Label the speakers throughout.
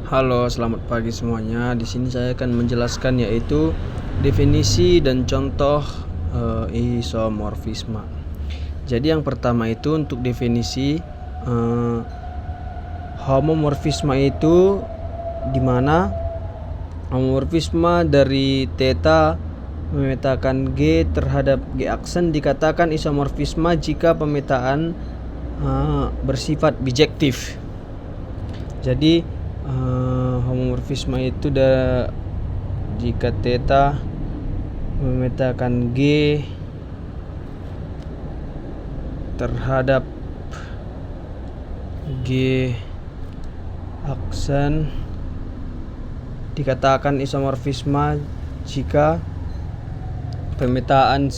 Speaker 1: Halo, selamat pagi semuanya. Di sini saya akan menjelaskan yaitu definisi dan contoh isomorfisme. Jadi yang pertama itu untuk definisi homomorfisme itu di mana homomorfisme dari theta memetakan G terhadap G aksen dikatakan isomorfisme jika pemetaan bersifat bijektif. Jadi homomorfisme itu jika theta memetakan G terhadap G aksen dikatakan isomorfisme jika pemetaan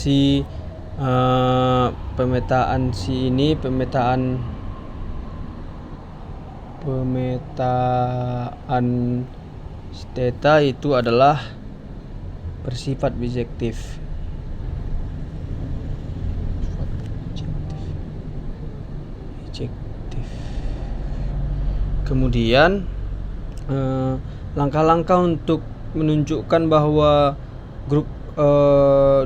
Speaker 1: theta itu adalah bersifat bijektif. Kemudian langkah-langkah untuk menunjukkan bahwa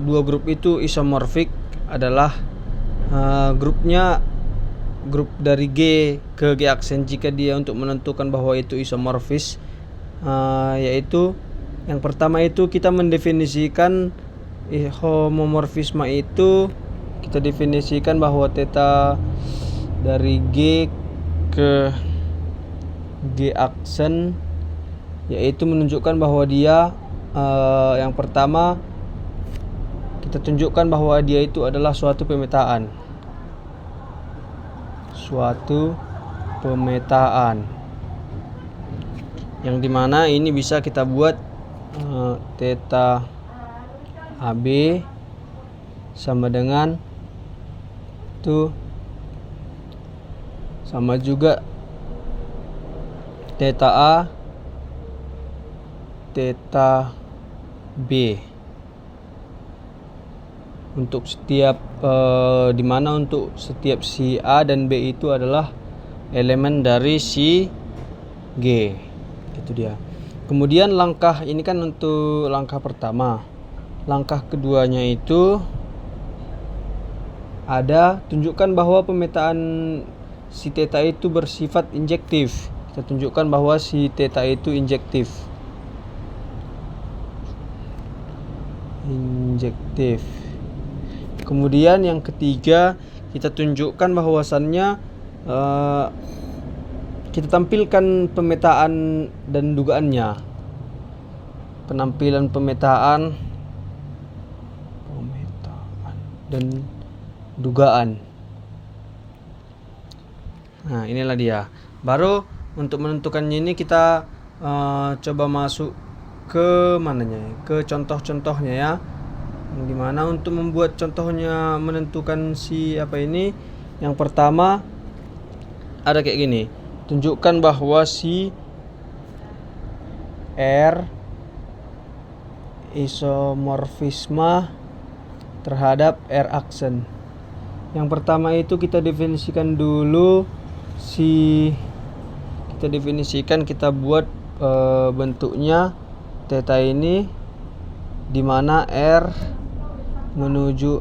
Speaker 1: dua grup itu isomorfik adalah grup dari G ke G aksen jika dia untuk menentukan bahwa itu isomorfis, yaitu yang pertama itu kita mendefinisikan homomorfisme itu kita definisikan bahwa theta dari G ke G aksen yaitu menunjukkan bahwa dia yang pertama kita tunjukkan bahwa dia itu adalah suatu pemetaan yang dimana ini bisa kita buat theta AB sama dengan itu sama juga theta A theta B untuk setiap dimana untuk setiap si A dan B itu adalah elemen dari si G, itu dia. Kemudian langkah ini kan untuk langkah pertama. Langkah keduanya itu ada tunjukkan bahwa pemetaan si theta itu bersifat injektif. Kita tunjukkan bahwa si theta itu injektif. Kemudian yang ketiga kita tunjukkan bahwasannya kita tampilkan pemetaan dan dugaannya. Penampilan pemetaan dan dugaan. Nah, inilah dia. Baru untuk menentukannya ini kita coba masuk ke mananya? Ke contoh-contohnya ya. Dimana untuk membuat contohnya menentukan si apa ini, yang pertama ada kayak gini. Tunjukkan bahwa si R isomorfisme terhadap R aksen. Yang pertama itu kita definisikan dulu kita buat bentuknya theta ini dimana R menuju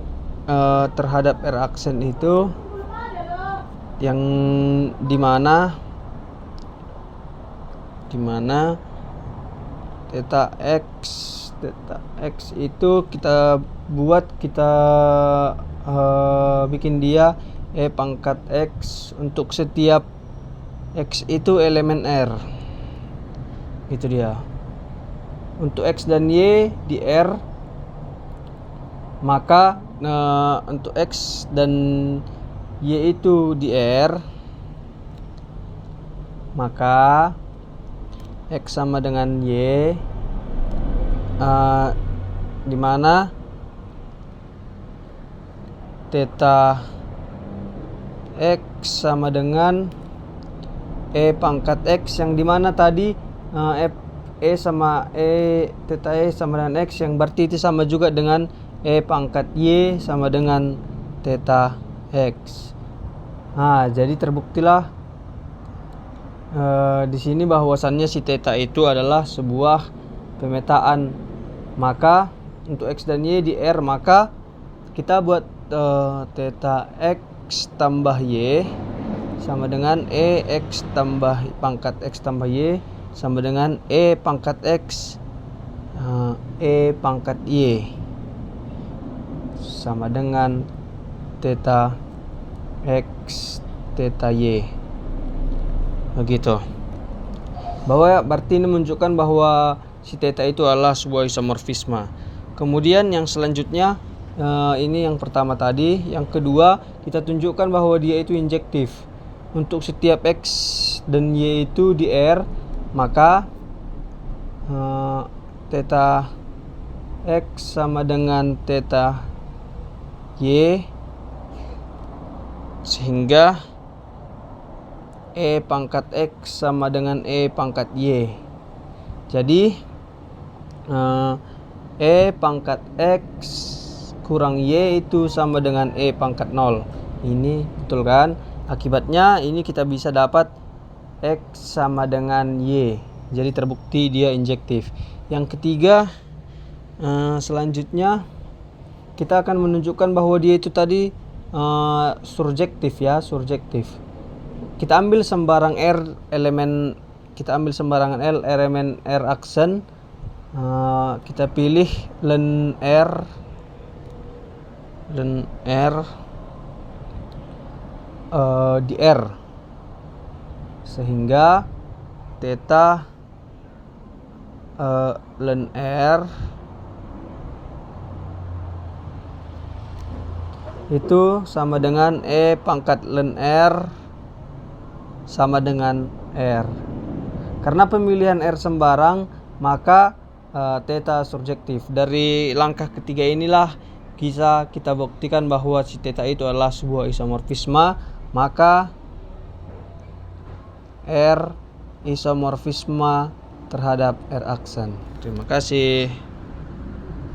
Speaker 1: terhadap R aksen itu yang dimana theta X itu kita bikin dia E pangkat X untuk setiap X itu elemen R, gitu dia. Untuk X dan Y di R, maka untuk X dan Y itu di R, maka X sama dengan Y dimana theta X sama dengan E pangkat X yang dimana tadi theta E sama dengan X yang berarti itu sama juga dengan E pangkat Y sama dengan theta X. Nah, jadi terbuktilah di sini bahwasannya si theta itu adalah sebuah pemetaan. Maka untuk x dan y di R, maka kita buat theta x tambah y sama dengan x tambah pangkat x tambah y sama dengan pangkat x pangkat y sama dengan theta x theta y. Begitu. Bahwa berarti ini menunjukkan bahwa si theta itu adalah sebuah isomorfisme. Kemudian yang selanjutnya, ini yang pertama tadi. Yang kedua, kita tunjukkan bahwa dia itu injektif. Untuk setiap x dan y itu di R, maka theta x sama dengan theta y, sehingga pangkat x sama dengan pangkat y. Jadi pangkat x kurang y itu sama dengan pangkat 0. Ini betul kan? Akibatnya ini kita bisa dapat x sama dengan y. Jadi terbukti dia injektif. Yang ketiga, selanjutnya kita akan menunjukkan bahwa dia itu tadi surjektif ya, surjektif. Kita ambil sembarang R elemen, kita ambil sembarangan L elemen R aksen, kita pilih len R di R, sehingga theta len R itu sama dengan pangkat len R sama dengan R. Karena pemilihan R sembarang, maka theta surjektif. Dari langkah ketiga inilah bisa kita buktikan bahwa si theta itu adalah sebuah isomorfisme. Maka R isomorfisme terhadap R aksen. Terima kasih.